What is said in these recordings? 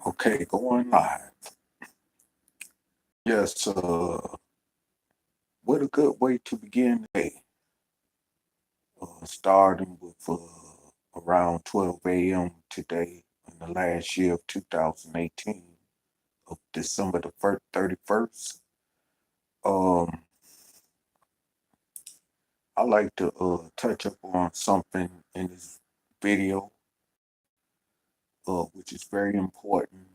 Okay, going live. Yes, what a good way to begin the day. Starting with around 12 a.m. today in the last year of 2018 of December the 31st. Um, I like to touch up on something in this video, which is very important,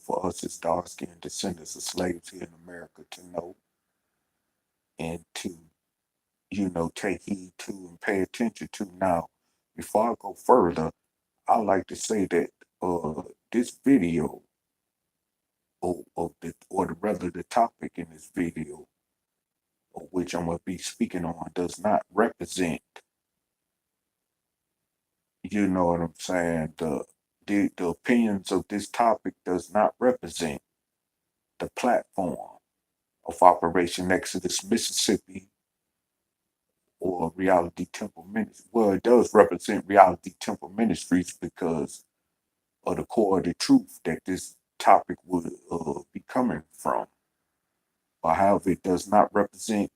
for us as dark-skinned descendants of slaves here in America to know and to take heed to and pay attention to. Now, before I go further, I like to say that this video, or rather the topic in this video, of which I'm going to be speaking on, does not represent, you know what I'm saying, the opinions of this topic does not represent the platform of Operation Exodus Mississippi or Reality Temple Ministries. Well, it does represent Reality Temple Ministries because of the core of the truth that this topic would be coming from. But however, it does not represent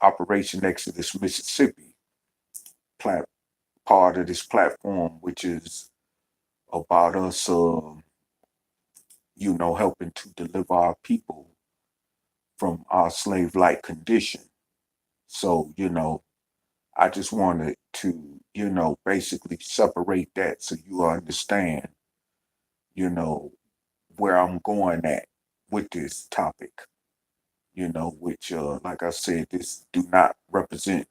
Operation Exodus Mississippi, plat- part of this platform, which is about us, helping to deliver our people from our slave-like condition. So, I just wanted to, basically separate that so you understand, you know, where I'm going at with this topic, which, like I said, this do not represent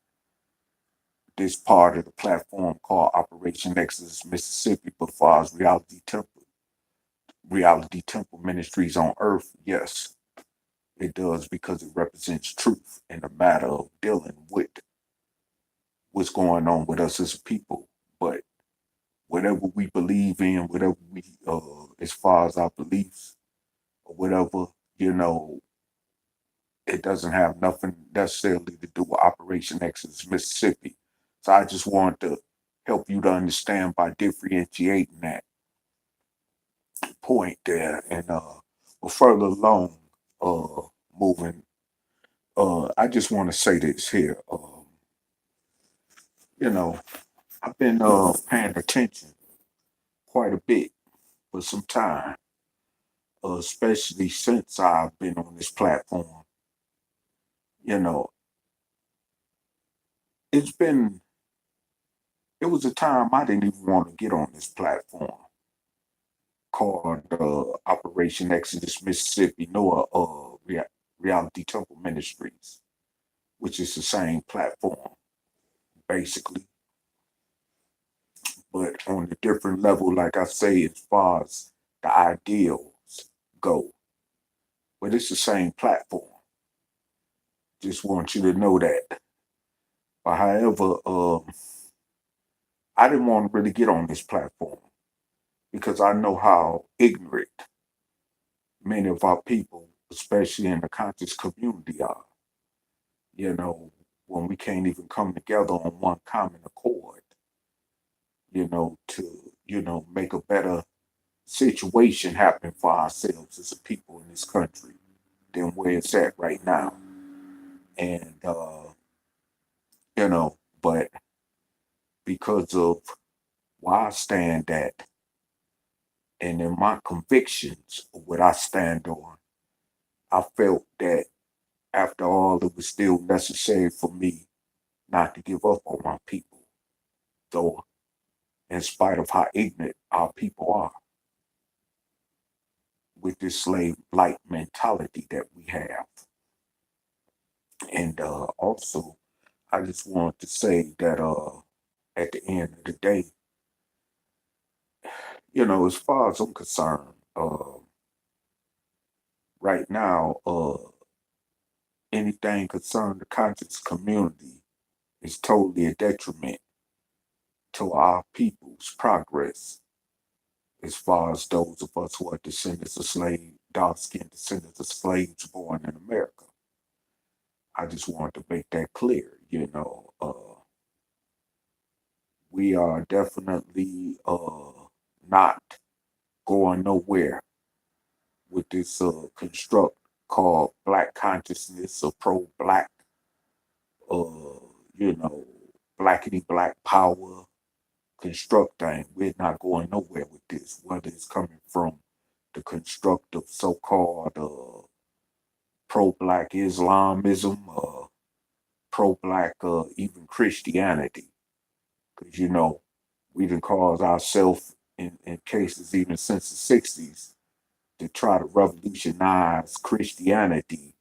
this part of the platform called Operation Exodus Mississippi, but far as Reality Temple Ministries on Earth, yes, it does because it represents truth in the matter of dealing with what's going on with us as a people. But whatever we believe in, whatever we, as far as our beliefs, or whatever, you know, it doesn't have nothing necessarily to do with Operation Exodus Mississippi. So I just wanted to help you to understand by differentiating that point there. And but further along, uh, moving, I just want to say this here. You know, I've been paying attention quite a bit for some time, especially since I've been on this platform. You know, it's been it was a time I didn't even want to get on this platform called Operation Exodus Mississippi, NOAA Reality Temple Ministries, which is the same platform basically, but on a different level, like I say, as far as the ideals go. But it's the same platform. Just want you to know that. But however, I didn't want to really get on this platform because I know how ignorant many of our people, especially in the conscious community, are. You know, when we can't even come together on one common accord, to, make a better situation happen for ourselves as a people in this country than where it's at right now. And, but because of where I stand at and in my convictions of what I stand on, I felt that after all, it was still necessary for me not to give up on my people. Though, in spite of how ignorant our people are with this slave like mentality that we have. And also, I just wanted to say that at the end of the day, as far as I'm concerned, right now, anything concerning the conscious community is totally a detriment to our people's progress as far as those of us who are descendants of slaves, dark-skinned descendants of slaves born in America. I just wanted to make that clear. We are definitely not going nowhere with this construct called black consciousness or pro-black, uh, you know, blackity black power construct thing. We're not going nowhere with this, whether it's coming from the construct of so-called pro-black Islamism, pro-black even Christianity, because we done caused ourselves in cases even since the '60s to try to revolutionize Christianity,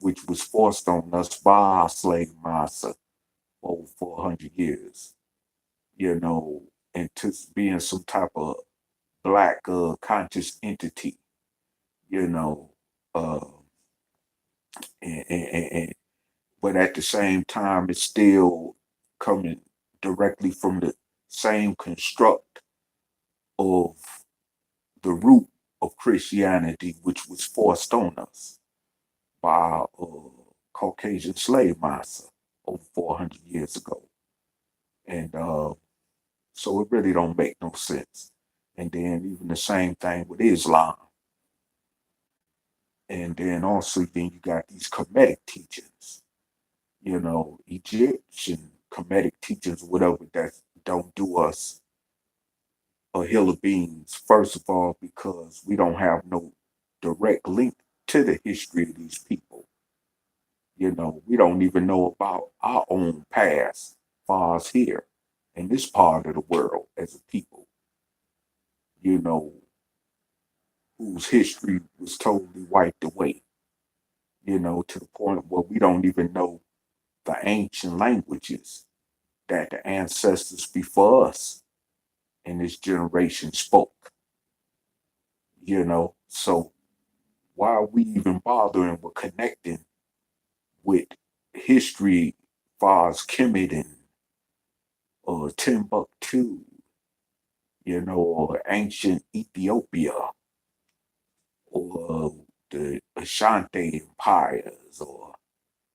which was forced on us by our slave master over 400 years, into being some type of black conscious entity, you know, uh, and but at the same time, it's still coming directly from the same construct of the root of Christianity, which was forced on us by Caucasian slave master over 400 years ago. And so it really don't make no sense. And then even the same thing with Islam. And then also then you got these Kemetic teachings, Egyptian Kemetic teachings, whatever, that don't do us a hill of beans, first of all, because we don't have no direct link to the history of these people. We don't even know about our own past, far as here in this part of the world as a people, you know, whose history was totally wiped away, to the point where we don't even know the ancient languages that the ancestors before us in this generation spoke, So why are we even bothering with connecting with history far as Kemet and Timbuktu, or ancient Ethiopia, or the Ashanti empires, or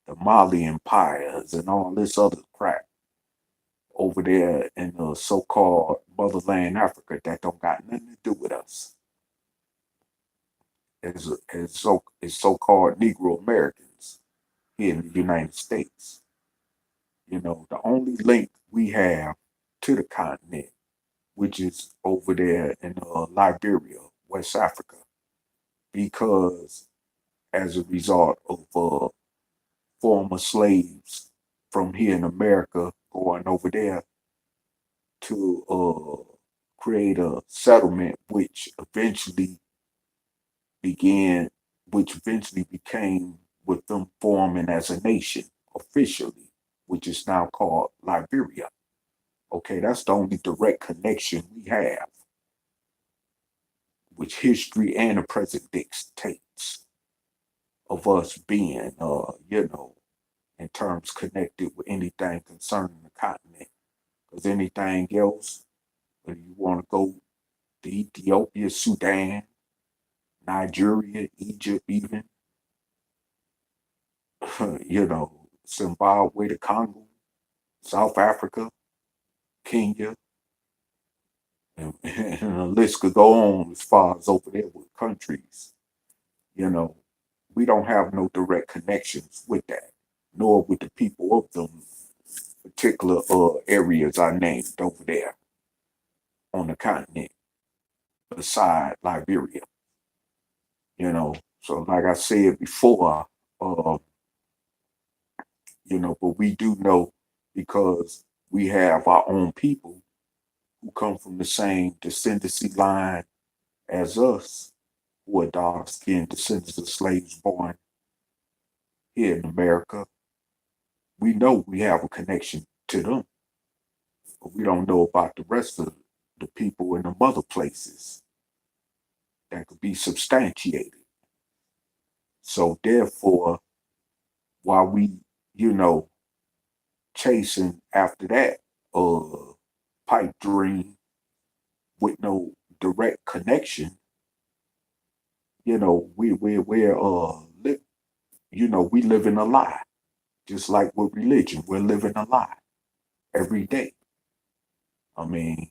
the Mali empires, and all this other crap over there in the so-called motherland Africa that don't got nothing to do with us as so-called Negro Americans here in the United States. The only link we have to the continent, which is over there in Liberia, West Africa, because as a result of former slaves from here in America going over there to create a settlement, began, which eventually became with them forming as a nation officially, which is now called Liberia. Okay, that's the only direct connection we have, which history and the present dictates of us being, in terms connected with anything concerning the continent. Because anything else, whether you want to go to Ethiopia, Sudan, Nigeria, Egypt, even, Zimbabwe, the Congo, South Africa, Kenya, and the list could go on as far as over there with countries. You know, we don't have no direct connections with that, nor with the people of them particular areas I named over there on the continent beside Liberia. So like I said before, uh, but we do know because we have our own people who come from the same descendancy line as us, who are dark skinned descendants of slaves born here in America. We know we have a connection to them, but we don't know about the rest of the people in the other places that could be substantiated. So therefore, while we, you know, chasing after that pipe dream with no direct connection, we live in a lie. Just like with religion, we're living a lie every day. I mean,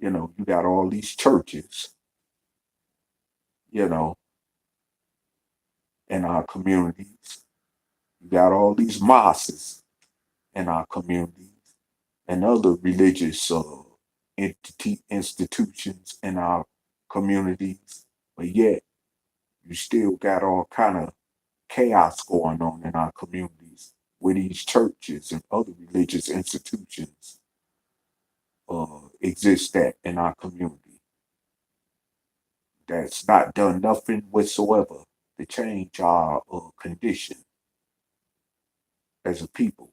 you got all these churches. you know, in our communities. You got all these mosques in our communities and other religious institutions in our communities, but yet you still got all kind of chaos going on in our communities where these churches and other religious institutions exist at in our community that's not done nothing whatsoever to change our condition as a people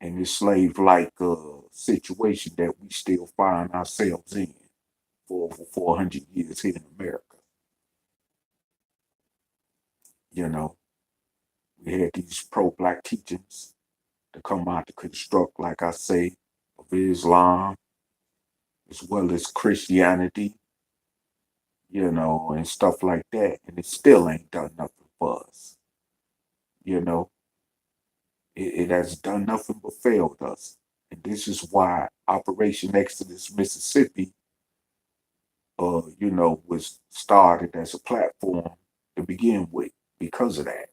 in this slave-like situation that we still find ourselves in for over 400 years here in America. You know, we had these pro-black teachings to come out to construct, like I say, of Islam as well as Christianity, and stuff like that. And it still ain't done nothing for us. You know, it has done nothing but failed us. And this is why Operation Exodus Mississippi, was started as a platform to begin with because of that,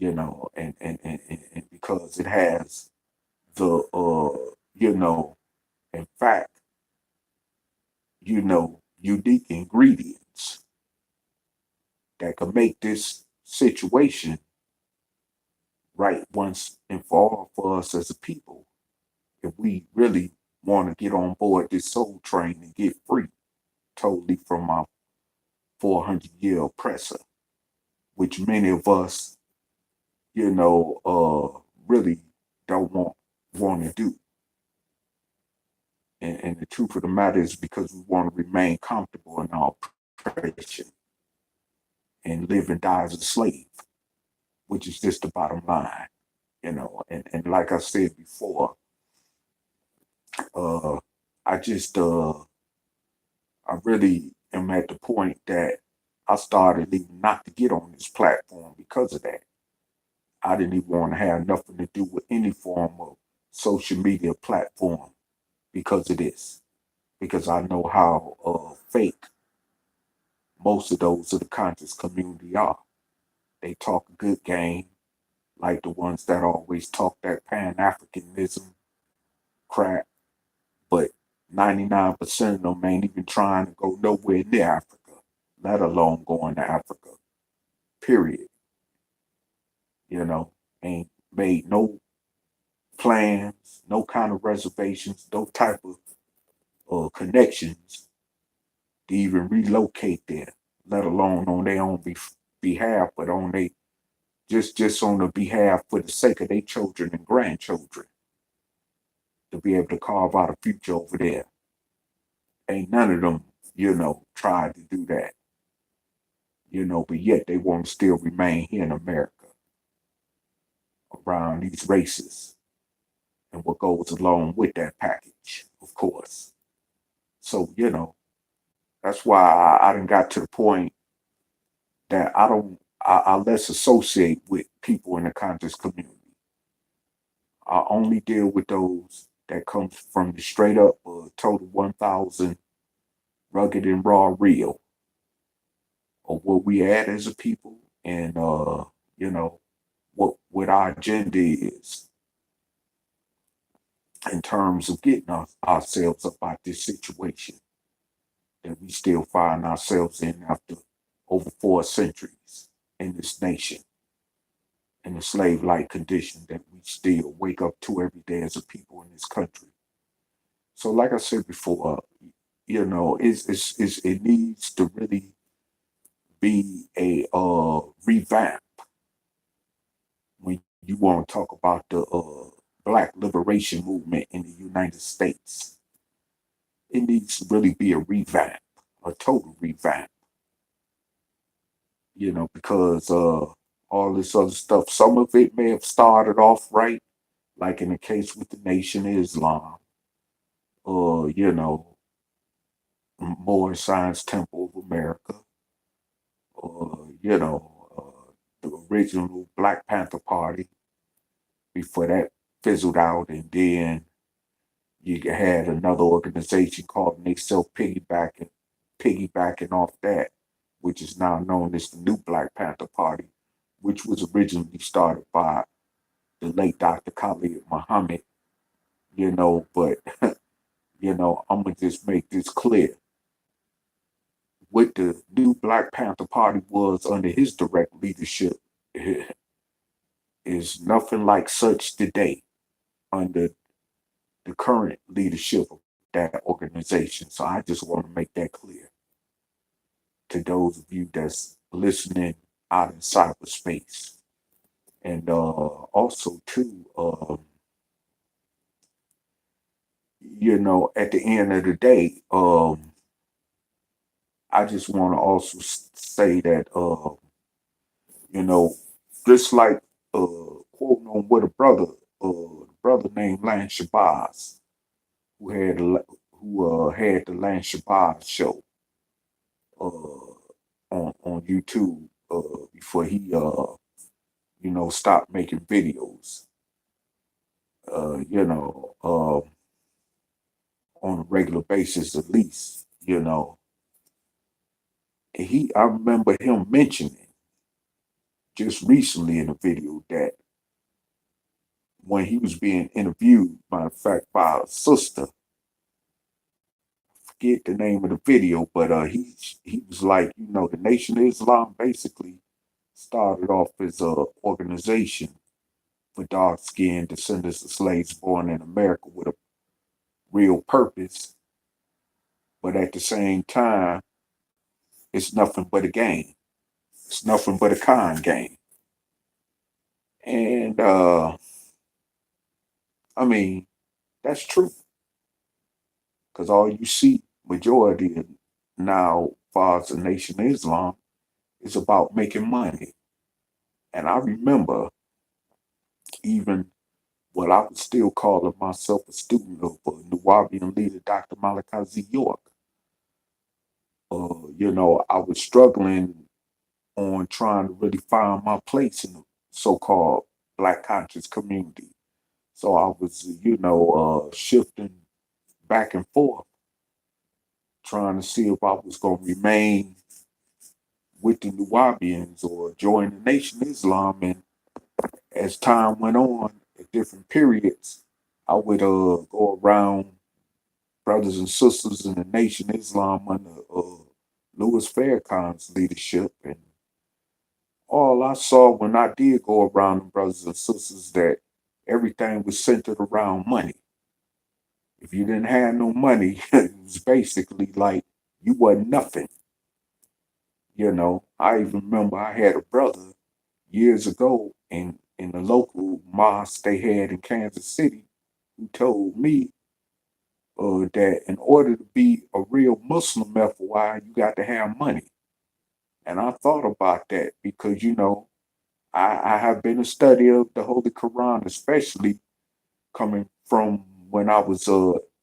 and because it has the, in fact, unique ingredients that can make this situation right once and for all for us as a people. If we really want to get on board this soul train and get free totally from our 400-year oppressor, which many of us, really don't want to do. And the truth of the matter is because we want to remain comfortable in our oppression and live and die as a slave, which is just the bottom line, And like I said before, uh, I just, I really am at the point that I started even not to get on this platform because of that. I didn't even want to have nothing to do with any form of social media platform because of this. Because I know how fake most of those of the conscious community are. They talk a good game, like the ones that always talk that Pan Africanism crap, but 99% of them ain't even trying to go nowhere near Africa, let alone going to Africa. Period. Ain't made no plans, no kind of reservations, no type of connections to even relocate there, let alone on their own behalf, but on they just on the behalf for the sake of their children and grandchildren to be able to carve out a future over there. Ain't none of them, tried to do that, but yet they want to still remain here in America around these races and what goes along with that package, of course. So, that's why I done got to the point that I don't, I less associate with people in the conscious community. I only deal with those that comes from the straight up total 1,000 rugged and raw real of where we at as a people and, what our agenda is in terms of getting ourselves up out this situation that we still find ourselves in after over 4 centuries in this nation, in the slave-like condition that we still wake up to every day as a people in this country. So, like I said before, it needs to really be a revamp when you want to talk about the Black liberation movement in the United States. It needs to really be a revamp, a total revamp, because all this other stuff, some of it may have started off right, like in the case with the Nation of Islam, or, Moorish Science Temple of America, or, the original Black Panther Party before that fizzled out. And then you had another organization called and they self piggybacking. piggybacking off that, which is now known as the New Black Panther Party, which was originally started by the late Dr. Khalid Muhammad, but I'm gonna just make this clear. What the New Black Panther Party was under his direct leadership is nothing like such today under the current leadership of that organization. So I just want to make that clear to those of you that's listening out in cyberspace. And also, too, at the end of the day, I just want to also say that, you know, just like quoting on what a brother named Lance Shabazz, who had the Lance Shabazz show uh, on YouTube before he stopped making videos. On a regular basis at least. I remember him mentioning just recently in a video that when he was being interviewed, matter of fact, by a sister, forget the name of the video, but he was like, the Nation of Islam basically started off as a organization for dark skinned descendants of slaves born in America with a real purpose, but at the same time, it's nothing but a game. It's nothing but a con game. And I mean, that's true. Because all you see, majority of now, far as the Nation of Islam, is about making money. And I remember even what I was still calling myself a student of Nuwabian leader Dr. Malachi Z. York. I was struggling on trying to really find my place in the so-called Black conscious community. So I was, shifting back and forth, trying to see if I was going to remain with the Nuwabians or join the Nation of Islam. And as time went on, at different periods, I would go around brothers and sisters in the Nation of Islam under Louis Farrakhan's leadership. And all I saw when I did go around the brothers and sisters that everything was centered around money. If you didn't have no money, it was basically like you wasn't nothing. I even remember I had a brother years ago in the local mosque they had in Kansas City who told me that in order to be a real Muslim FY, you got to have money. And I thought about that because, I have been a study of the Holy Quran, especially coming from when I was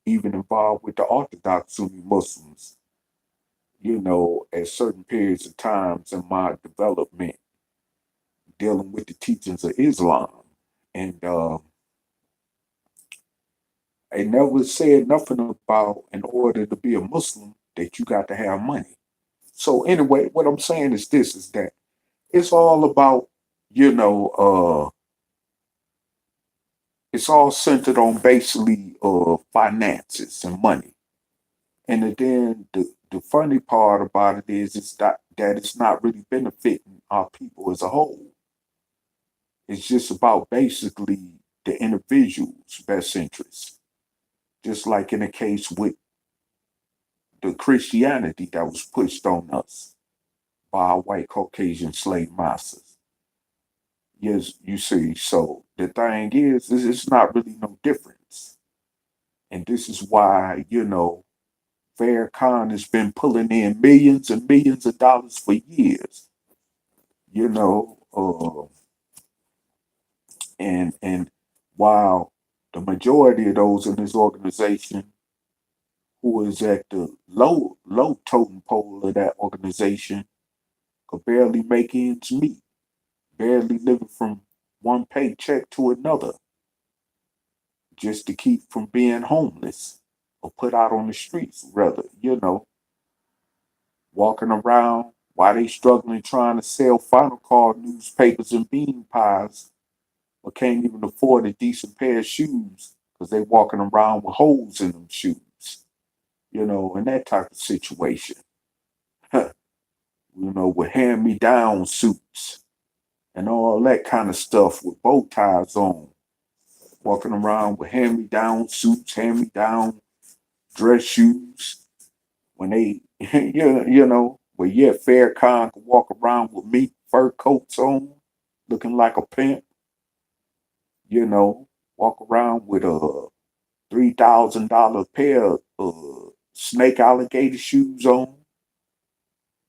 even involved with the Orthodox Sunni Muslims, at certain periods of times in my development dealing with the teachings of Islam. And they never said nothing about in order to be a Muslim that you got to have money. So anyway, what I'm saying is this is that it's all about, you know, it's all centered on basically finances and money. And then the funny part about it is that it's not really benefiting our people as a whole. It's just about basically the individual's best interests. Just like in the case with the Christianity that was pushed on us by our white Caucasian slave masters. Yes, you see. So the thing is it's not really no difference. And this is why, Farrakhan has been pulling in millions and millions of dollars for years, you know, and while the majority of those in this organization who is at the low totem pole of that organization could barely make ends meet, barely living from one paycheck to another, just to keep from being homeless or put out on the streets, rather, walking around while they struggling trying to sell final call newspapers and bean pies, but can't even afford a decent pair of shoes because they walking around with holes in them shoes, in that type of situation. With hand me down suits and all that kind of stuff with bow ties on, walking around with hand me down suits, hand me down dress shoes. When they, but yet Faircon could walk around with mink fur coats on, looking like a pimp, you know, walk around with a $3,000 pair of snake alligator shoes on,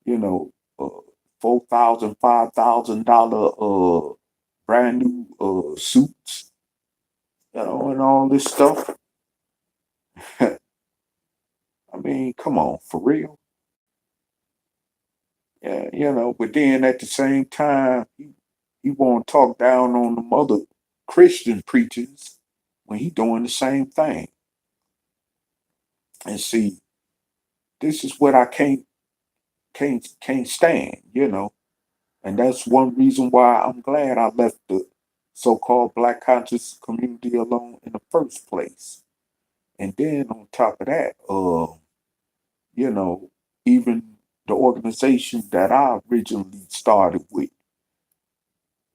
you know, $4,000, $5,000 brand new suits, and all this stuff. I mean, come on, for real. Yeah, but then at the same time, he won't talk down on the other Christian preachers when he doing the same thing. And see, this is what I can't stand, and that's one reason why I'm glad I left the so-called Black conscious community alone in the first place. And then on top of that, you know, even the organization that I originally started with,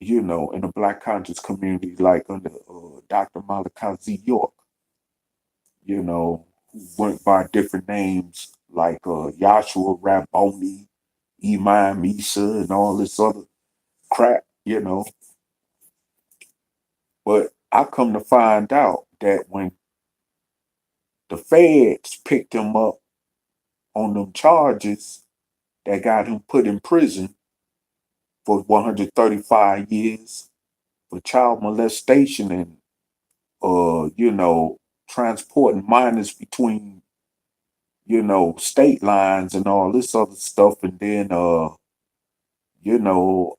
in the Black conscious community, like under Dr. Malachi Z. York, who went by different names like Yahshua Rabboni, Imam Misa, and all this other crap, But I come to find out that when the feds picked him up on them charges that got him put in prison for 135 years for child molestation and transporting minors between, state lines and all this other stuff, and then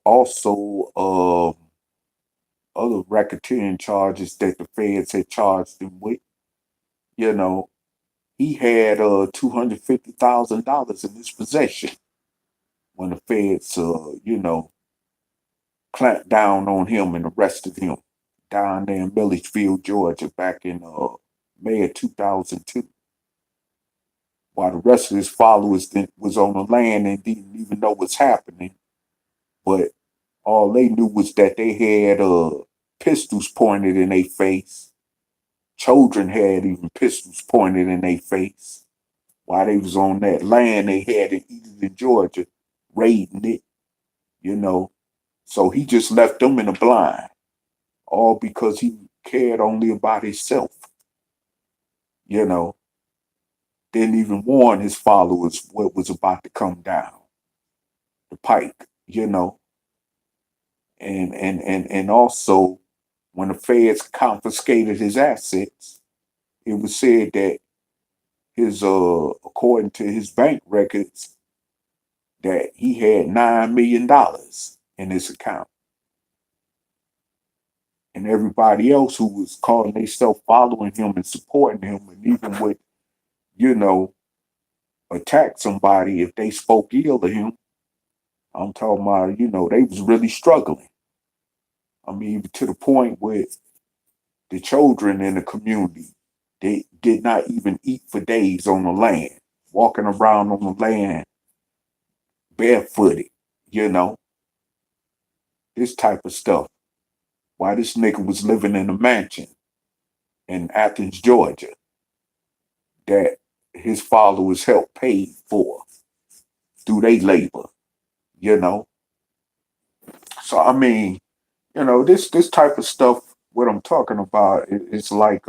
also other racketeering charges that the feds had charged him with, you know, he had $250,000 in his possession when the feds, clamped down on him and arrested him down there in Milledgeville, Georgia, back in May of 2002. While the rest of his followers was on the land and didn't even know what's happening, but all they knew was that they had pistols pointed in their face. Children had even pistols pointed in their face while they was on that land they had in Eden, Georgia, raiding it, you know. So he just left them in the blind, all because he cared only about himself, you know. Didn't even warn his followers what was about to come down the pike, And also when the feds confiscated his assets, it was said that his according to his bank records, that he had $9 million in his account. And everybody else who was calling themselves following him and supporting him, and even would, you know, attack somebody if they spoke ill of him. I'm talking about, they was really struggling. I mean, to the point where the children in the community, they did not even eat for days on the land, walking around on the land barefooted, you know, this type of stuff. While this nigga was living in a mansion in Athens, Georgia, that his followers helped pay for through their labor, you know. So I mean, this type of stuff. What I'm talking about, it's like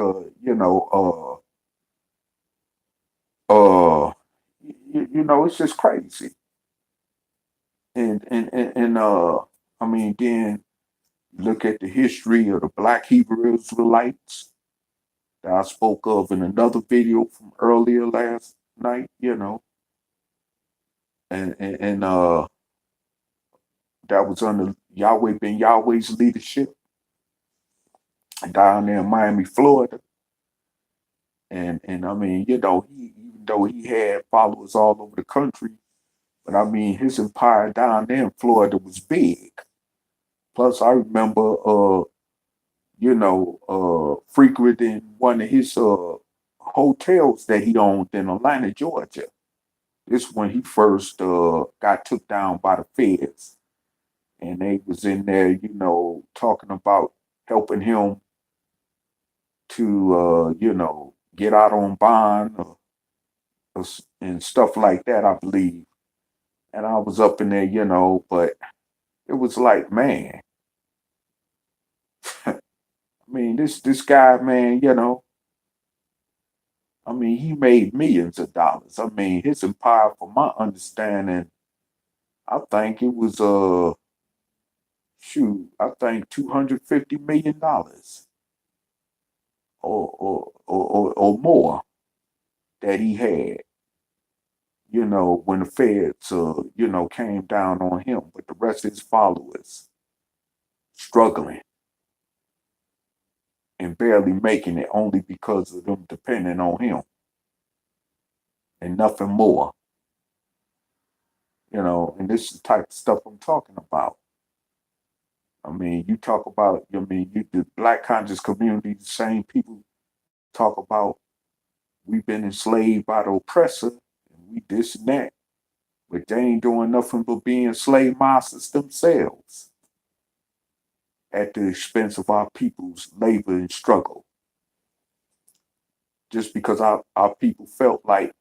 it's just crazy. And I mean, then look at the history of the Black Hebrew Israelites that I spoke of in another video from earlier last night. And that was under Yahweh Ben Yahweh's leadership down there in Miami, Florida. And I mean, even though he had followers all over the country, But I mean, his empire down there in Florida was big. Plus, I remember, frequenting one of his hotels that he owned in Atlanta, Georgia. This when he first got took down by the feds, and they was in there, talking about helping him to, get out on bond and stuff like that, I believe. And I was up in there, but it was like, man, I mean, this guy, man, I mean, he made millions of dollars. I mean, his empire, from my understanding, I think it was I think $250 million or more that he had. When the feds, came down on him, but the rest of his followers struggling and barely making it only because of them depending on him and nothing more. And this is the type of stuff I'm talking about. I mean, you talk about, the black conscious community, the same people talk about we've been enslaved by the oppressor and we this and that, but they ain't doing nothing but being slave masters themselves at the expense of our people's labor and struggle. Just because our people felt like,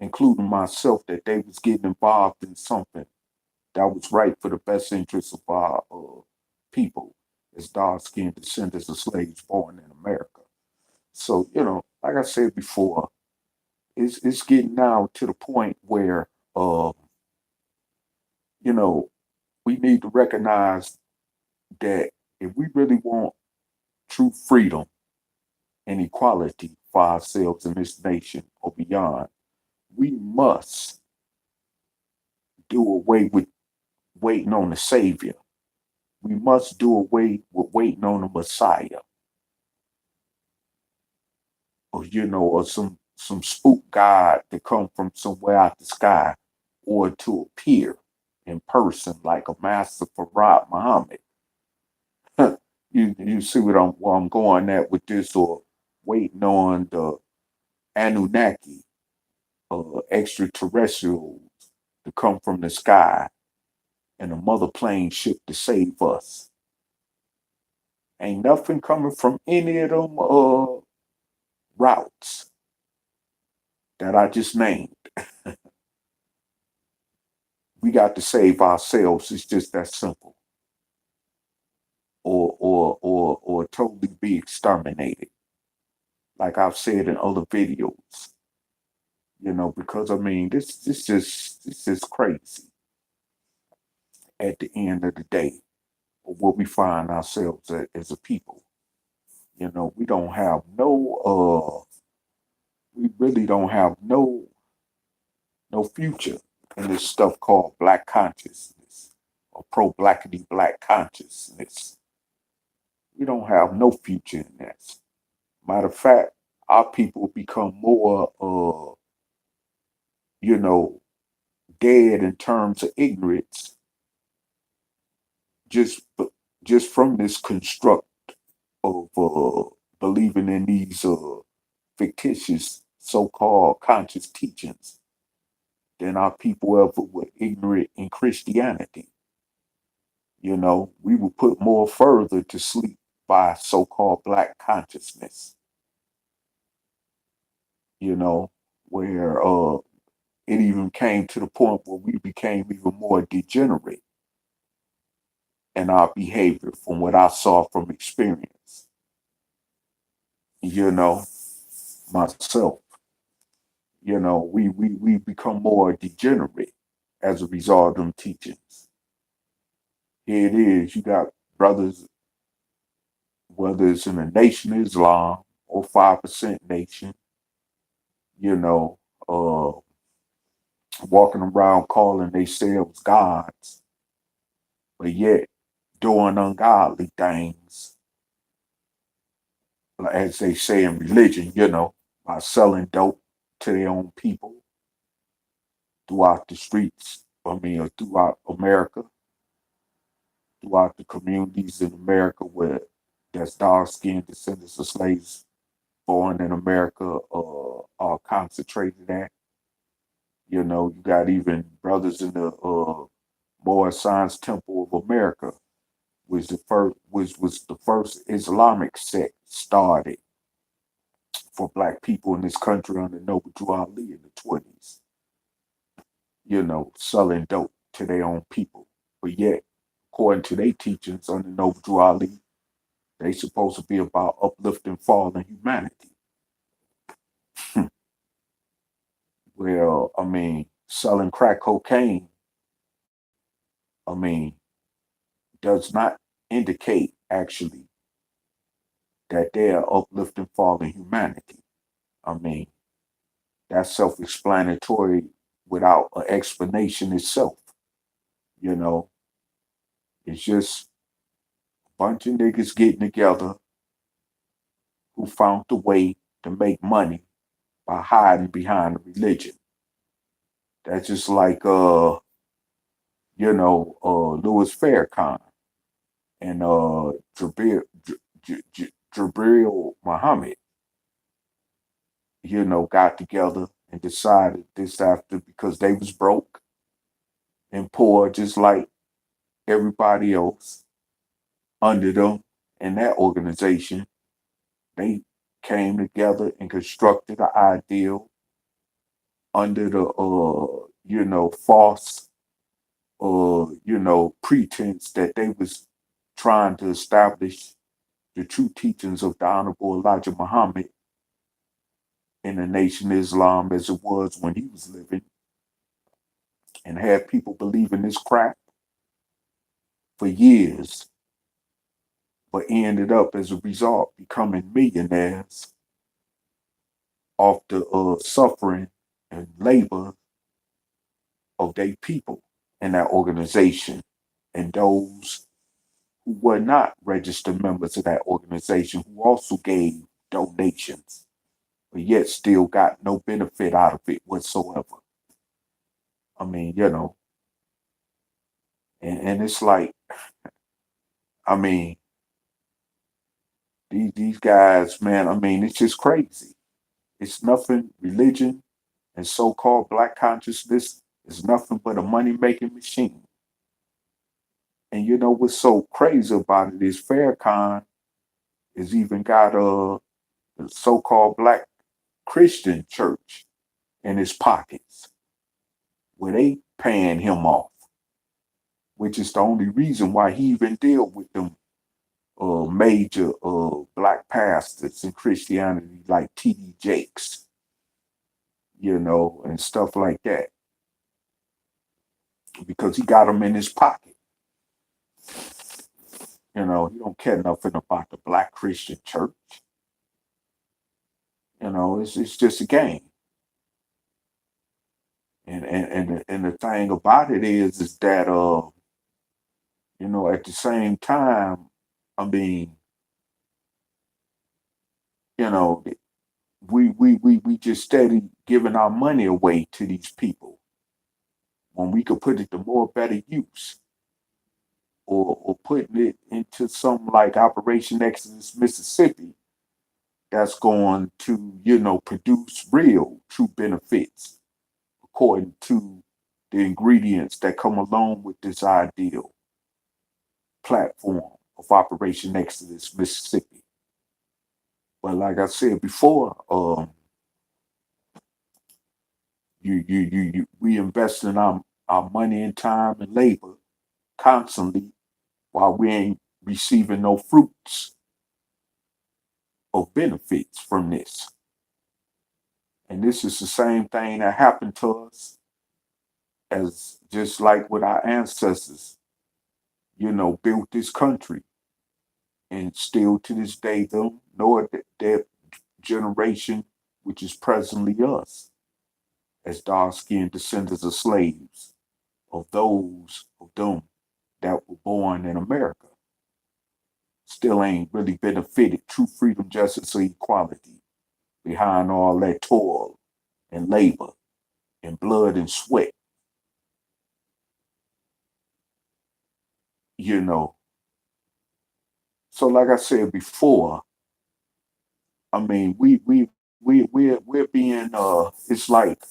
including myself, that they was getting involved in something that was right for the best interests of our people as dark-skinned descendants of slaves born in America. So, like I said before, it's getting now to the point where, you know, we need to recognize that if we really want true freedom and equality for ourselves in this nation or beyond, we must do away with waiting on the Savior. We must do away with waiting on the Messiah, or some spook God to come from somewhere out the sky, or to appear in person like a Master Farad Muhammad. You see where I'm going at with this, or waiting on the Anunnaki, extraterrestrials to come from the sky and a mother plane ship to save us. Ain't nothing coming from any of them routes that I just named. We got to save ourselves. It's just that simple. Or totally be exterminated. Like I've said in other videos. Because I mean this just crazy at the end of the day of what we find ourselves as a people. We don't have we really don't have no future in this stuff called black consciousness or pro blackity black consciousness. We don't have no future in this. Matter of fact, our people become more you know, dead in terms of ignorance just just from this construct of believing in these fictitious so-called conscious teachings than our people ever were ignorant in Christianity. We were put more further to sleep by so-called black consciousness, you know, where it even came to the point where we became even more degenerate in our behavior from what I saw from experience, you know, myself. We become more degenerate as a result of them teachings. Here it is, you got brothers, whether it's in the Nation of Islam or 5% Nation, you know, uh, walking around calling themselves gods, but yet doing ungodly things, as they say in religion, by selling dope to their own people throughout the streets. throughout America, throughout the communities in America where that's dark skinned descendants of slaves born in America are concentrated at. You know, you got even brothers in the Moorish Science Temple of America, which was the first Islamic sect started for black people in this country under Noble Drew Ali in the 20s, you know, selling dope to their own people. But yet, according to their teachings under Noble Drew Ali, they supposed to be about uplifting fallen humanity. Well, selling crack cocaine, I mean, does not indicate actually that they are uplifting fallen humanity. I mean, that's self-explanatory without an explanation itself. You know, it's just a bunch of niggas getting together who found the way to make money by hiding behind a religion. That's just like Louis Farrakhan and Jabril Muhammad, got together and decided this after because they was broke and poor just like everybody else under them in that organization. They came together and constructed an ideal under the false pretense that they was trying to establish the true teachings of the Honorable Elijah Muhammad in the Nation of Islam as it was when he was living, and had people believing this crap for years, but ended up as a result becoming millionaires off the suffering and labor of their people in that organization, and those who were not registered members of that organization who also gave donations, but yet still got no benefit out of it whatsoever. I mean, and it's like, I mean, these guys, man, I mean, it's just crazy. It's nothing, religion and so-called black consciousness is nothing but a money-making machine. And you know what's so crazy about it is Farrakhan has even got a so-called black Christian church in his pockets where they paying him off, which is the only reason why he even deal with them major black pastors in Christianity like T.D. Jakes, and stuff like that, because he got them in his pocket. He don't care nothing about the black Christian church. It's just a game. And the thing about it is that at the same time, I mean, you know, we just steady giving our money away to these people when we could put it to more better use, or putting it into some like Operation Exodus Mississippi that's going to, produce real true benefits according to the ingredients that come along with this ideal platform of Operation Exodus Mississippi. But like I said before, we invest in our money and time and labor constantly while we ain't receiving no fruits of benefits from this. And this is the same thing that happened to us as just like with our ancestors, built this country. And still to this day, them nor their generation, which is presently us, as dark-skinned descendants of slaves, of those of them that were born in America, still ain't really benefited true freedom, justice, or equality behind all that toil and labor and blood and sweat you know. So like I said before, I mean, we're being it's like,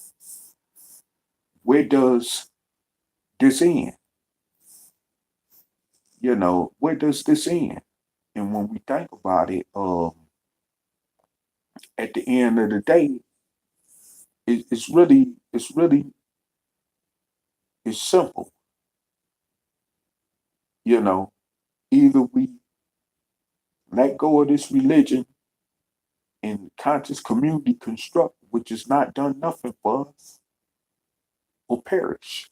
where does this end? Where does this end? And when we think about it, at the end of the day, it's really it's simple. You know, either we let go of this religion and conscious community construct, which has not done nothing for us, or perish.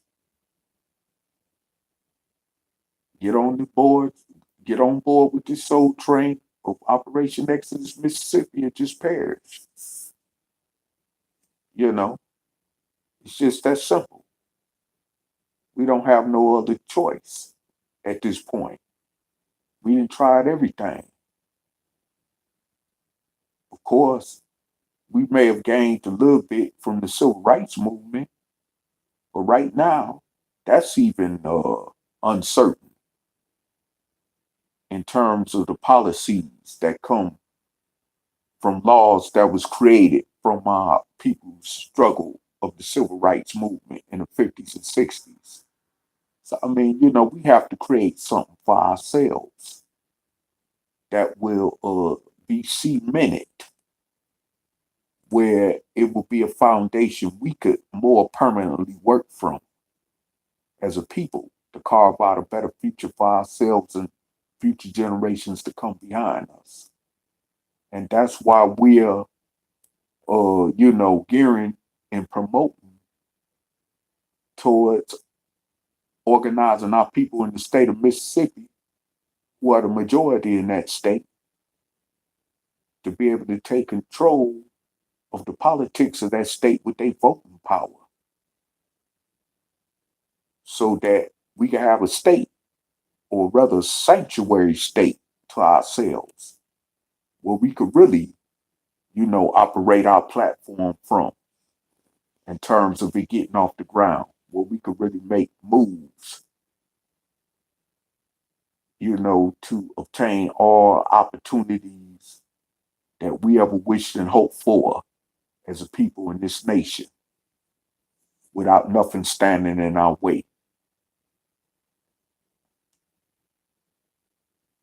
Get on the board, get on board with this soul train of Operation Exodus Mississippi and just perish. You know, it's just that simple. We don't have no other choice at this point. We done tried everything. Of course, we may have gained a little bit from the civil rights movement, but right now, that's even uncertain in terms of the policies that come from laws that was created from our people's struggle of the civil rights movement in the 50s and 60s. So, I mean, we have to create something for ourselves that will be cemented, where it will be a foundation we could more permanently work from as a people to carve out a better future for ourselves and future generations to come behind us. And that's why we're, gearing and promoting towards organizing our people in the state of Mississippi, who are the majority in that state, to be able to take control of the politics of that state with their voting power, so that we can have a state, or rather a sanctuary state, to ourselves, where we could really, operate our platform from, in terms of it getting off the ground, where we could really make moves, to obtain all opportunities that we ever wished and hoped for as a people in this nation, without nothing standing in our way.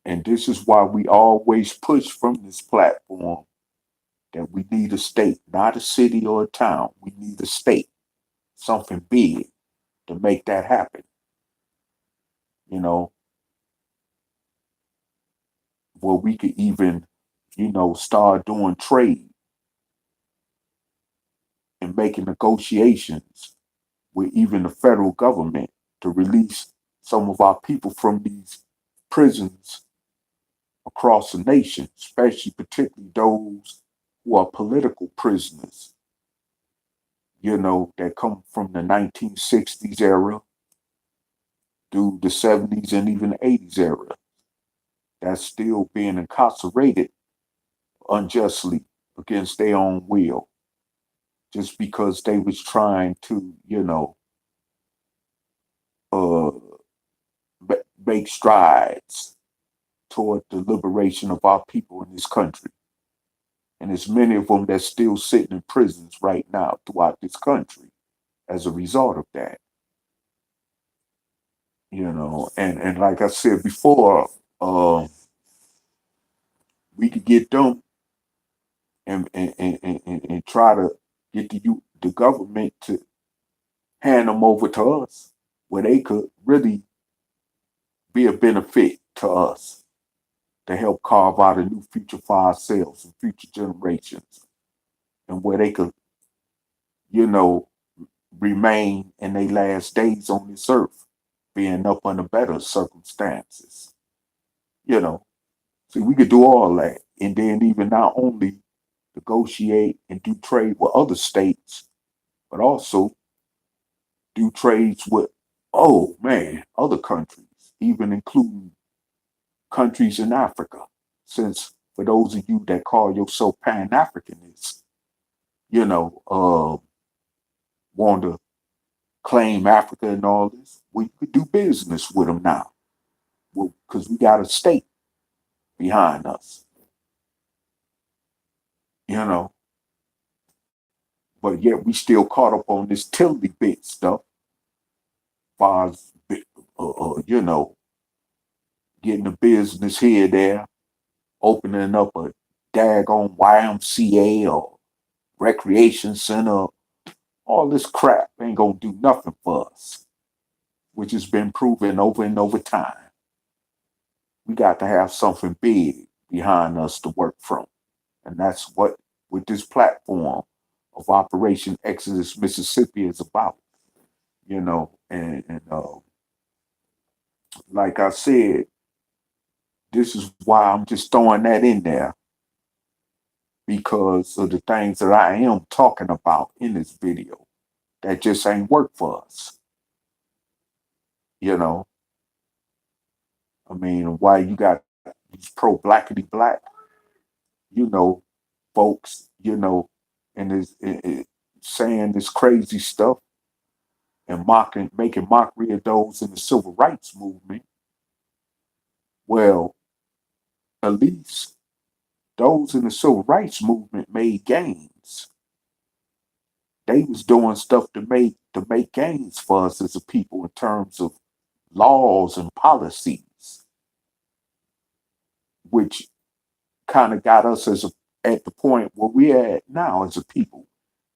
And this is why we always push from this platform that we need a state, not a city or a town. We need a state, something big to make that happen. You know, where we could even, start doing trade and making negotiations with even the federal government to release some of our people from these prisons across the nation, especially particularly those who are political prisoners, that come from the 1960s era through the 70s and even the 80s era, that's still being incarcerated unjustly against their own will, just because they was trying to, uh, make strides toward the liberation of our people in this country. And there's many of them that's still sitting in prisons right now throughout this country as a result of that. And like I said before, we could get them and try to get the government to hand them over to us, where they could really be a benefit to us, to help carve out a new future for ourselves and future generations, and where they could, you know, remain in their last days on this earth, being up under better circumstances. You know, see, we could do all that, and then even not only negotiate and do trade with other states, but also do trades with, oh man, other countries, even including countries in Africa. Since for those of you that call yourself Pan Africanists, want to claim Africa and all this, we could do business with them now. Well, because we got a state behind us, you know. But yet we still caught up on this Tilly bit stuff, far as getting a business here, there, opening up a daggone YMCA or recreation center. All this crap ain't gonna do nothing for us, which has been proven over and over time. We got to have something big behind us to work from. And that's what with this platform of Operation Exodus Mississippi is about, and like I said, this is why I'm just throwing that in there because of the things that I am talking about in this video that just ain't work for us. You know, I mean, why you got these pro blackity black, you know, folks, and saying this crazy stuff and making mockery of those in the civil rights movement. Well, at least those in the civil rights movement made gains. They was doing stuff to make gains for us as a people in terms of laws and policies, which kind of got us at the point where we're at now as a people,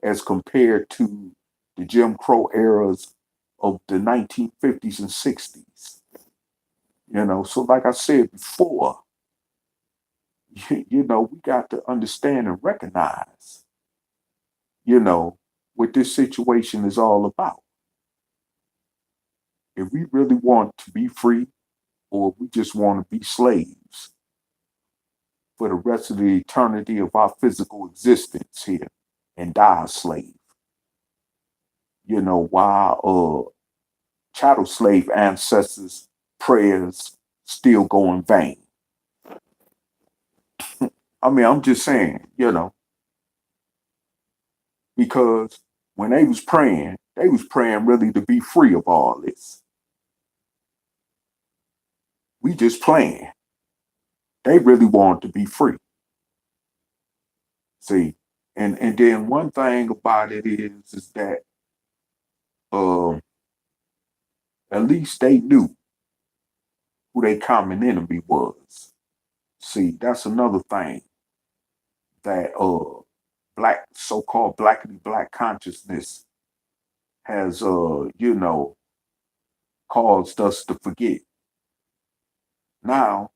as compared to the Jim Crow eras of the 1950s and 60s. So like I said before, we got to understand and recognize, what this situation is all about. If we really want to be free, or we just want to be slaves for the rest of the eternity of our physical existence here and die a slave, while chattel slave ancestors' prayers still go in vain. I mean, I'm just saying, because when they was praying really to be free of all this. We just playing. They really want to be free. See, and then one thing about it is that um at least they knew who their common enemy was. See, that's another thing that black so-called blackity black consciousness has caused us to forget. Now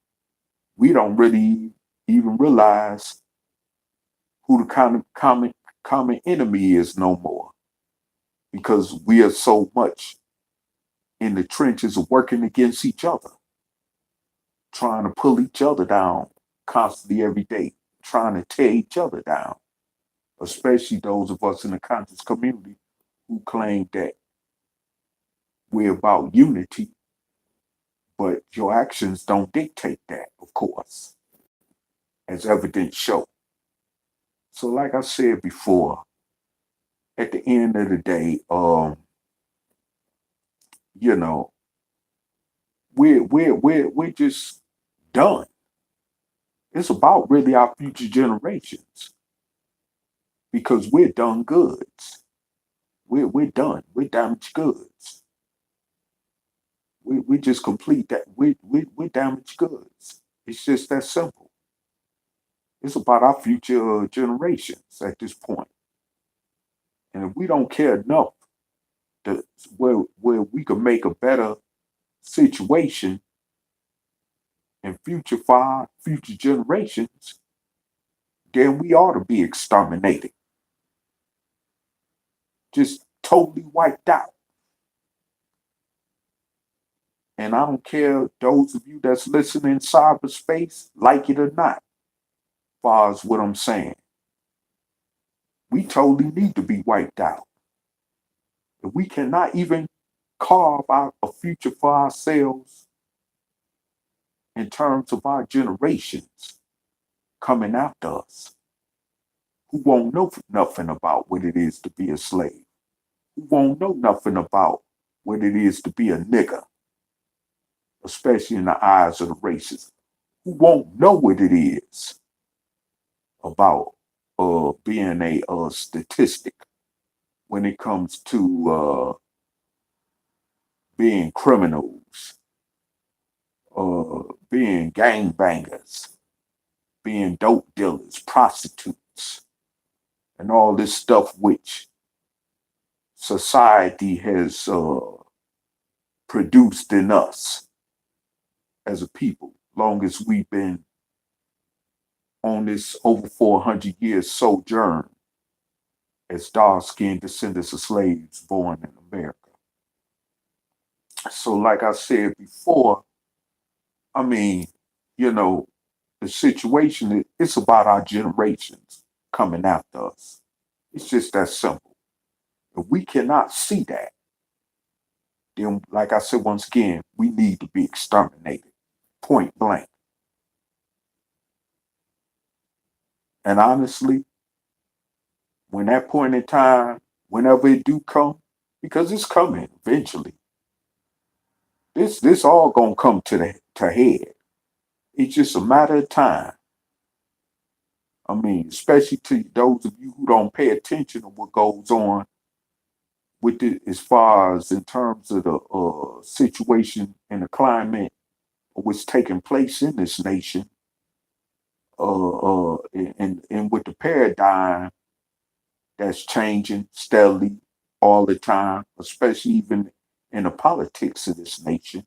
we don't really even realize who the common enemy is no more because we are so much in the trenches of working against each other, trying to pull each other down constantly every day, trying to tear each other down, especially those of us in the conscious community who claim that we're about unity, but your actions don't dictate that, of course, as evidence show. So like I said before, at the end of the day, you know, we're just done. It's about really our future generations because we're done goods. We're done. We're damaged goods. We just complete that. We're damaged goods. It's just that simple. It's about our future generations at this point. And if we don't care enough to where we can make a better situation in future for our future generations, then we ought to be exterminated. Just totally wiped out. And I don't care those of you that's listening in cyberspace, like it or not, as far as what I'm saying. We totally need to be wiped out. If we cannot even carve out a future for ourselves in terms of our generations coming after us, who won't know nothing about what it is to be a slave, who won't know nothing about what it is to be a nigger, especially in the eyes of the racists who won't know what it is about being a statistic when it comes to being criminals, being gangbangers, being dope dealers, prostitutes, and all this stuff which society has produced in us as a people, long as we've been on this over 400 years sojourn as dark-skinned descendants of slaves born in America. So, like I said before, I mean, you know, the situation, it's about our generations coming after us. It's just that simple. If we cannot see that, then, like I said once again, we need to be exterminated, point blank. And honestly, when that point in time, whenever it do come, because it's coming eventually, this all gonna come to head. It's just a matter of time. I mean, especially to those of you who don't pay attention to what goes on with it, as far as in terms of the situation and the climate of what's taking place in this nation, and with the paradigm that's changing steadily all the time, especially even in the politics of this nation,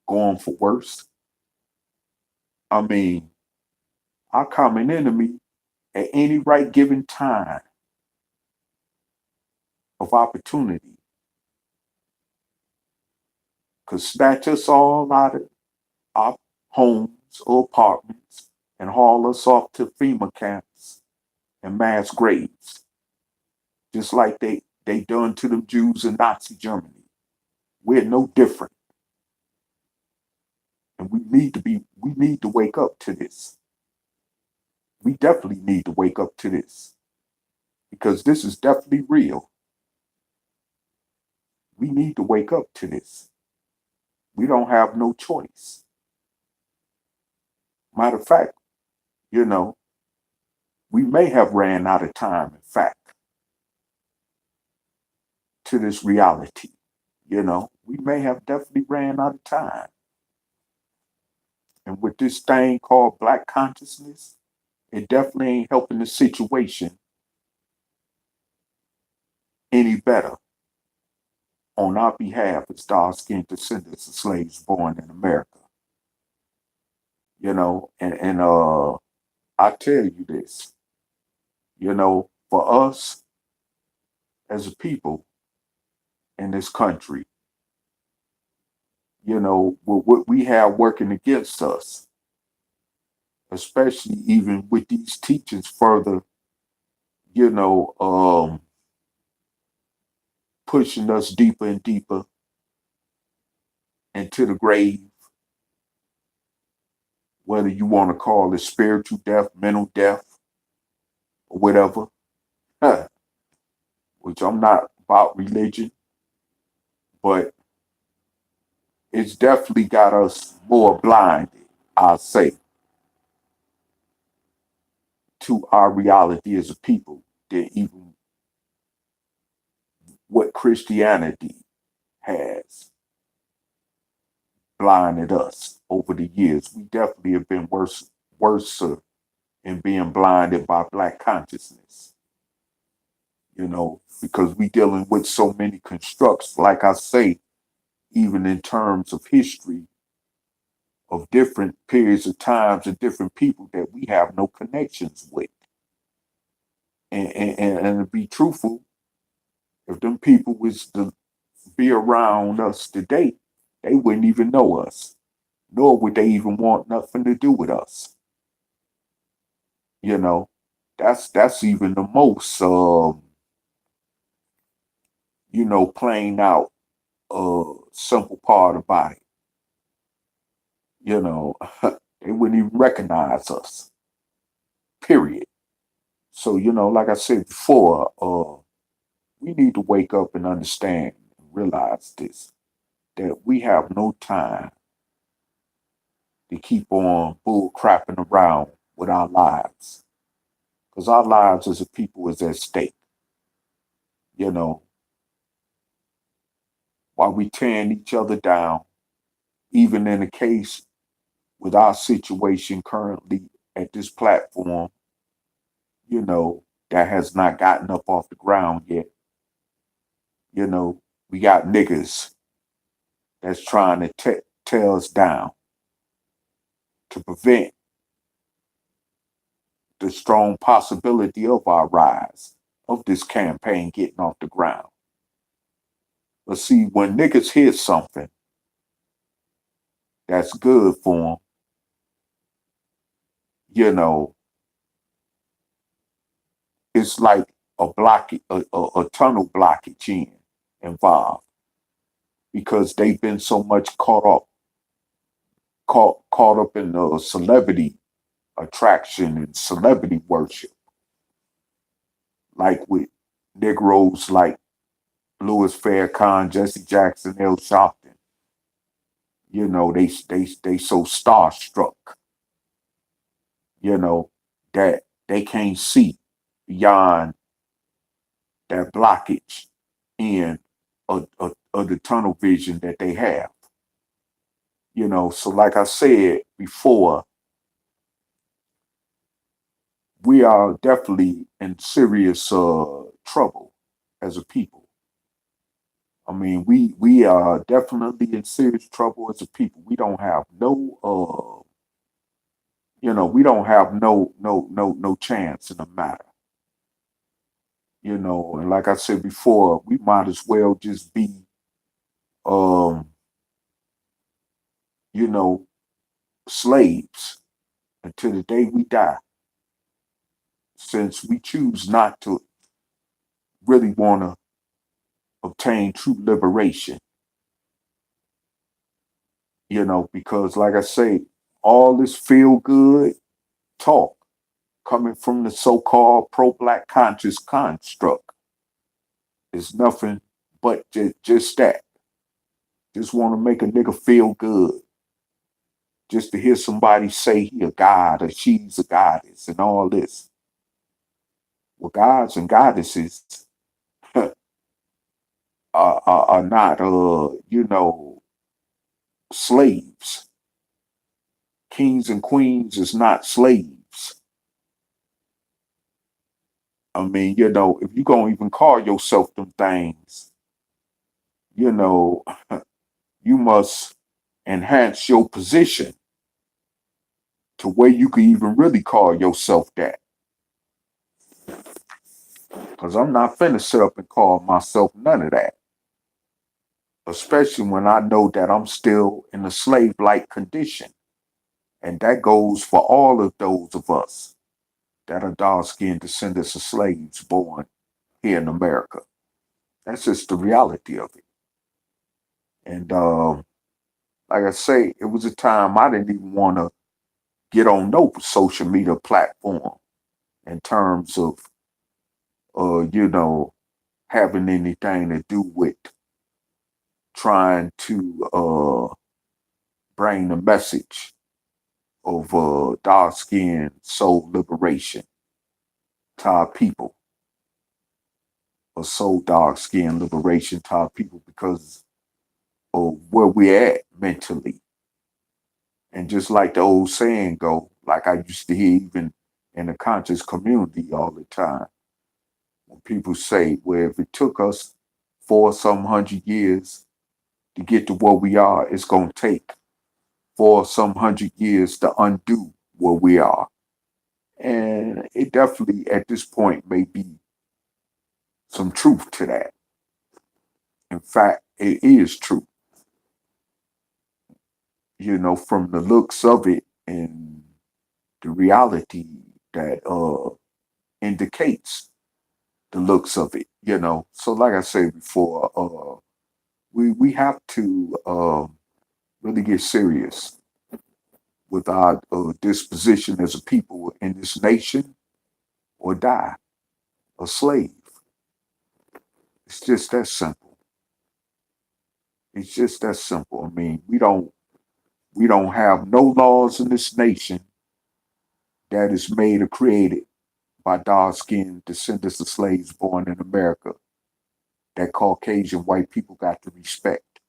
going for worse. I mean, our common enemy at any right given time of opportunity could snatch us all out of our homes or apartments and haul us off to FEMA camps and mass graves, just like they done to them Jews in Nazi Germany. We're no different, and we need to wake up to this. We definitely need to wake up to this because this is definitely real. We need to wake up to this. We don't have no choice. Matter of fact, you know, we may have ran out of time, in fact, to this reality. You know, we may have definitely ran out of time. And with this thing called black consciousness, it definitely ain't helping the situation any better on our behalf as dark skinned descendants of slaves born in America. You know, and I tell you this, you know, for us as a people in this country, you know, with what we have working against us, especially even with these teachings further, you know, pushing us deeper and deeper into the grave, whether you want to call it spiritual death, mental death, or whatever, which I'm not about religion, but it's definitely got us more blinded, I'll say, to our reality as a people than even what Christianity has blinded us over the years. We definitely have been worse in being blinded by black consciousness, you know, because we dealing with so many constructs, like I say, even in terms of history of different periods of times and different people that we have no connections with. And to be truthful, if them people was to be around us today, they wouldn't even know us, nor would they even want nothing to do with us. You know, that's even the most you know, plain out simple part about it. You know, they wouldn't even recognize us. Period. So, you know, like I said before, we need to wake up and understand and realize this, that we have no time. to keep on bull crapping around with our lives. Because our lives as a people is at stake, you know, while we tearing each other down, even in the case with our situation currently at this platform, you know, that has not gotten up off the ground yet. You know, we got niggas that's trying to tear us down to prevent the strong possibility of our rise, of this campaign getting off the ground. But see, when niggas hear something that's good for them, you know, it's like a blockage, a tunnel blockage involved because they've been so much caught up in the celebrity attraction and celebrity worship, like with Negroes like Louis Farrakhan, Jesse Jackson, L. Sharpton. You know, they so starstruck, you know, that they can't see beyond that blockage in of the tunnel vision that they have. You know, so like I said before, we are definitely in serious trouble as a people. I mean, we are definitely in serious trouble as a people. We don't have no we don't have no chance in the matter. You know, and like I said before, we might as well just be um, you know, slaves until the day we die, since we choose not to really want to obtain true liberation, you know, because like I say, all this feel good talk coming from the so-called pro-black conscious construct is nothing but just that. Just want to make a nigga feel good. Just to hear somebody say he a god or she's a goddess and all this. Well, gods and goddesses are not, slaves. Kings and queens is not slaves. I mean, you know, if you gonna even call yourself them things, you know, you must enhance your position to where you can even really call yourself that. Because I'm not finna sit up and call myself none of that. Especially when I know that I'm still in a slave like condition. And that goes for all of those of us that are dark skinned descendants of slaves born here in America. That's just the reality of it. And like I say, it was a time I didn't even want to get on no social media platform in terms of, having anything to do with trying to bring the message of dark skin soul liberation to our people, or soul dark skin liberation to our people because of where we're at mentally. And just like the old saying go, like I used to hear even in the conscious community all the time, when people say, well, if it took us 4 some 100 years to get to where we are, it's gonna take 4 some 100 years to undo where we are. And it definitely at this point may be some truth to that. In fact, it is true, from the looks of it and the reality that indicates the looks of it. So like I said before, we have to really get serious with our disposition as a people in this nation or die a slave. It's just that simple. It's just that simple. I mean, we don't We don't have no laws in this nation that is made or created by dark skinned descendants of slaves born in America that Caucasian white people got to respect.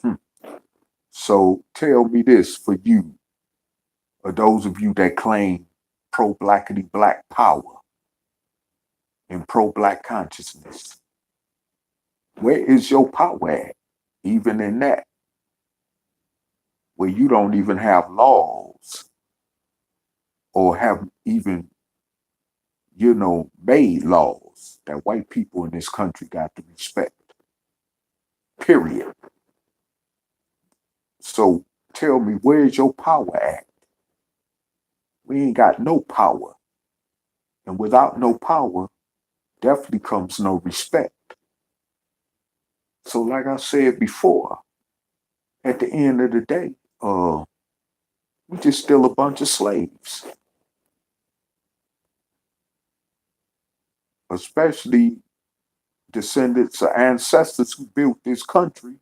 Hmm. So tell me this for you, or those of you that claim pro blackity black power and pro black consciousness, where is your power at? Even in that, where you don't even have laws or have even, made laws that white people in this country got to respect. Period. So tell me, where's your power at? We ain't got no power. And without no power, definitely comes no respect. So, like I said before, at the end of the day, we just still a bunch of slaves, especially descendants or ancestors who built this country,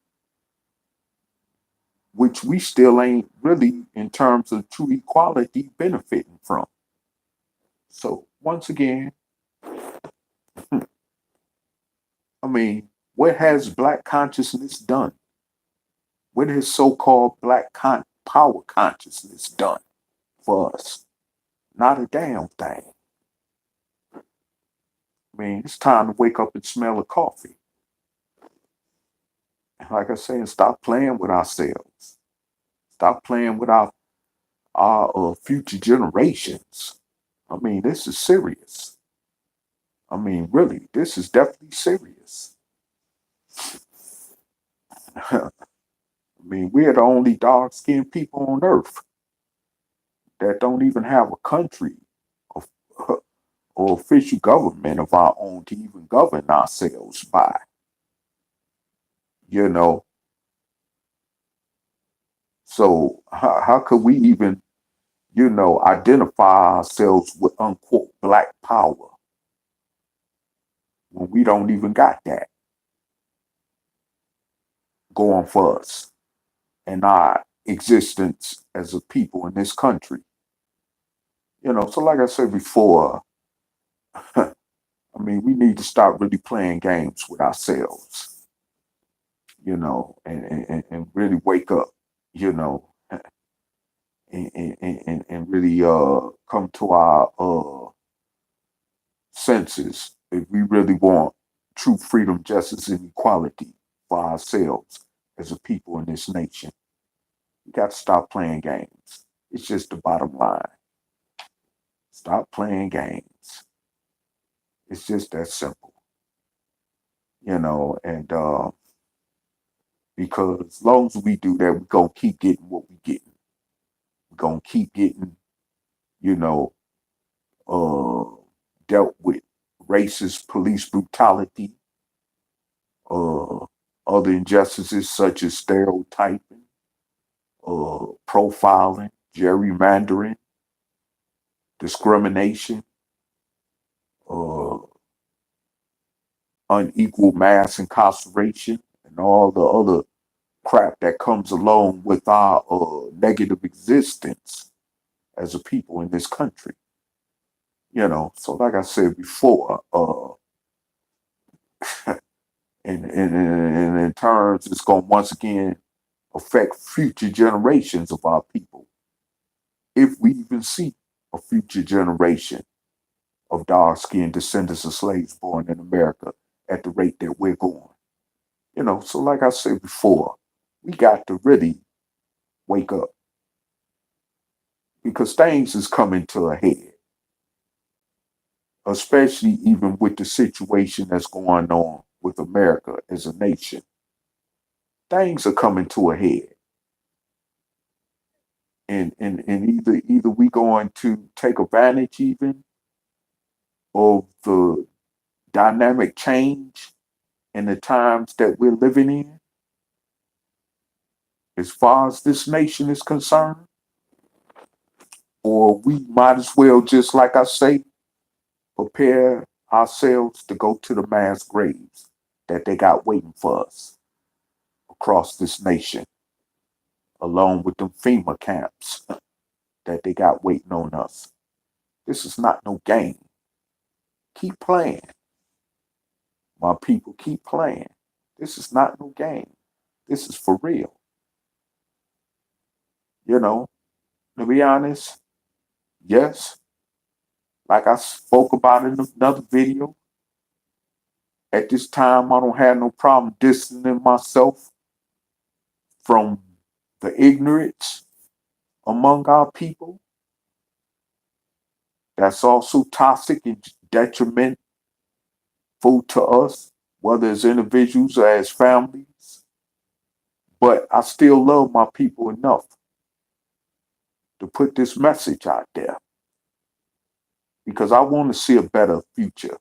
which we still ain't really, in terms of true equality, benefiting from. So, once again, I mean, what has black consciousness done? What has so-called power consciousness done for us? Not a damn thing. I mean, it's time to wake up and smell the coffee. And like I said, stop playing with ourselves. Stop playing with our future generations. I mean, this is serious. I mean, really, this is definitely serious. I mean, we're the only dark-skinned people on earth that don't even have a country of, or official government of our own to even govern ourselves by. You know, so how could we even, identify ourselves with unquote black power when we don't even got that going for us and our existence as a people in this country? So like I said before, I mean, we need to start really playing games with ourselves, and really wake up, you know, and really come to our senses if we really want true freedom, justice, and equality for ourselves as a people in this nation. We got to stop playing games. It's just the bottom line. Stop playing games. It's just that simple, and because as long as we do that, we're going to keep getting what we're getting. We're going to keep getting, you know, uh, dealt with racist police brutality, uh, other injustices such as stereotyping, profiling, gerrymandering, discrimination, uh, unequal mass incarceration, and all the other crap that comes along with our negative existence as a people in this country. So like I said before, and in terms, it's going to once again affect future generations of our people, if we even see a future generation of dark-skinned descendants of slaves born in America at the rate that we're going. So like I said before, we got to really wake up because things is coming to a head, especially even with the situation that's going on with America as a nation. Things are coming to a head. And either we going to take advantage even of the dynamic change in the times that we're living in, as far as this nation is concerned, or we might as well, just like I say, prepare ourselves to go to the mass graves that they got waiting for us. across this nation, along with them FEMA camps that they got waiting on us. This is not no game. Keep playing. My people, keep playing. This is not no game. This is for real. You know, to be honest, yes, like I spoke about in another video, at this time, I don't have no problem distancing myself from the ignorance among our people. That's also toxic and detrimental to us, whether as individuals or as families. But I still love my people enough to put this message out there because I want to see a better future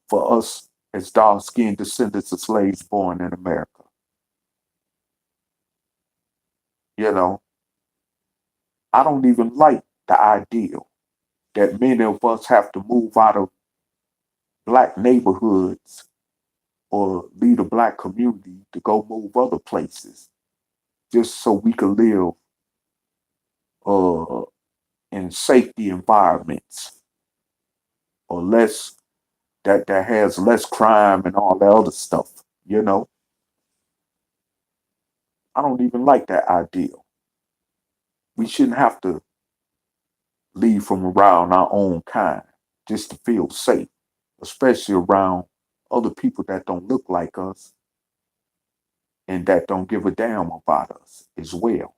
for us as dark skinned descendants of slaves born in America. You know, I don't even like the ideal that many of us have to move out of black neighborhoods or leave the black community to go move other places just so we can live uh, in safety environments or less that has less crime and all that other stuff. You know, I don't even like that ideal. We shouldn't have to leave from around our own kind just to feel safe, especially around other people that don't look like us and that don't give a damn about us as well.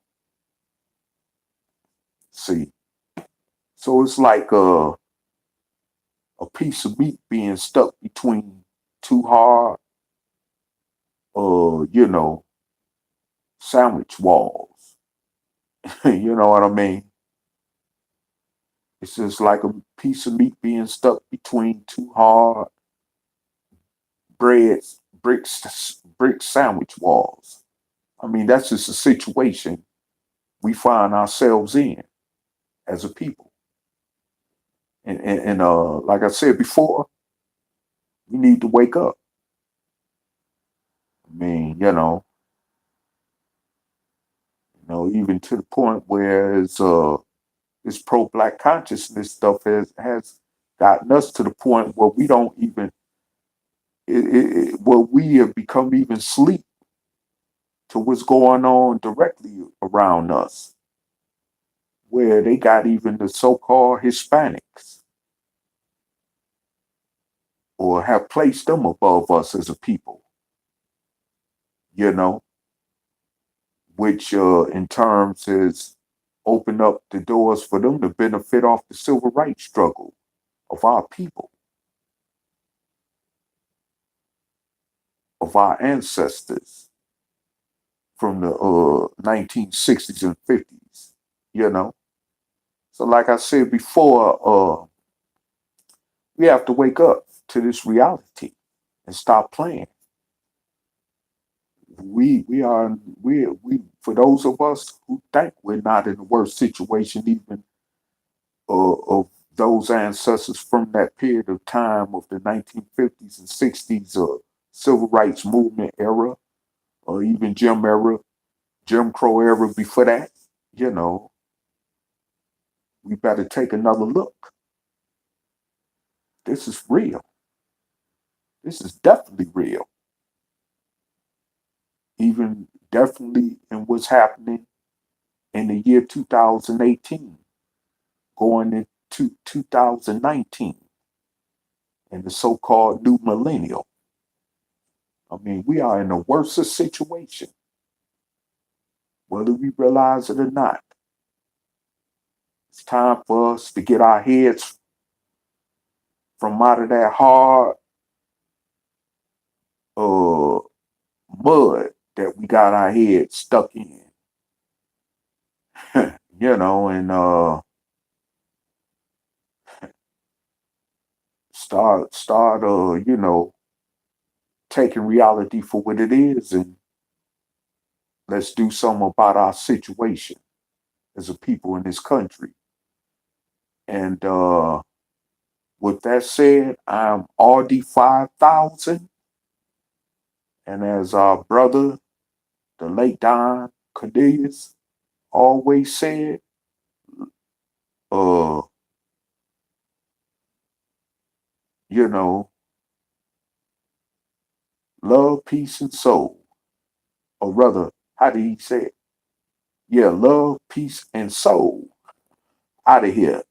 See, so it's like a piece of meat being stuck between two hard, you know, sandwich walls. You know what I mean? It's just like a piece of meat being stuck between two hard breads, brick sandwich walls. I mean, that's just a situation we find ourselves in as a people. And like I said before, we need to wake up. I mean, even to the point where this pro-black consciousness stuff has gotten us to the point where we don't even where we have become even sleep to what's going on directly around us, where they got even the so-called Hispanics or have placed them above us as a people, you know, which in terms has opened up the doors for them to benefit off the civil rights struggle of our people, of our ancestors from the 1960s and 50s, you know. So like I said before, we have to wake up to this reality and stop playing. We for those of us who think we're not in the worst situation even of those ancestors from that period of time of the 1950s and 60s civil rights movement era or even Jim Crow era before that, you know, we better take another look. This is real. This is definitely real. Even definitely in what's happening in the year 2018, going into 2019, in the so called new millennial. I mean, we are in a worse situation, whether we realize it or not. It's time for us to get our heads from out of that hard uh, mud that we got our heads stuck in, and start taking reality for what it is, and let's do something about our situation as a people in this country. And with that said, I'm RD 5000, And as our brother, the late Don Cornelius, always said, uh, you know, love, peace, and soul. Or rather, how did he say it? Yeah, love, peace, and soul. Out of here.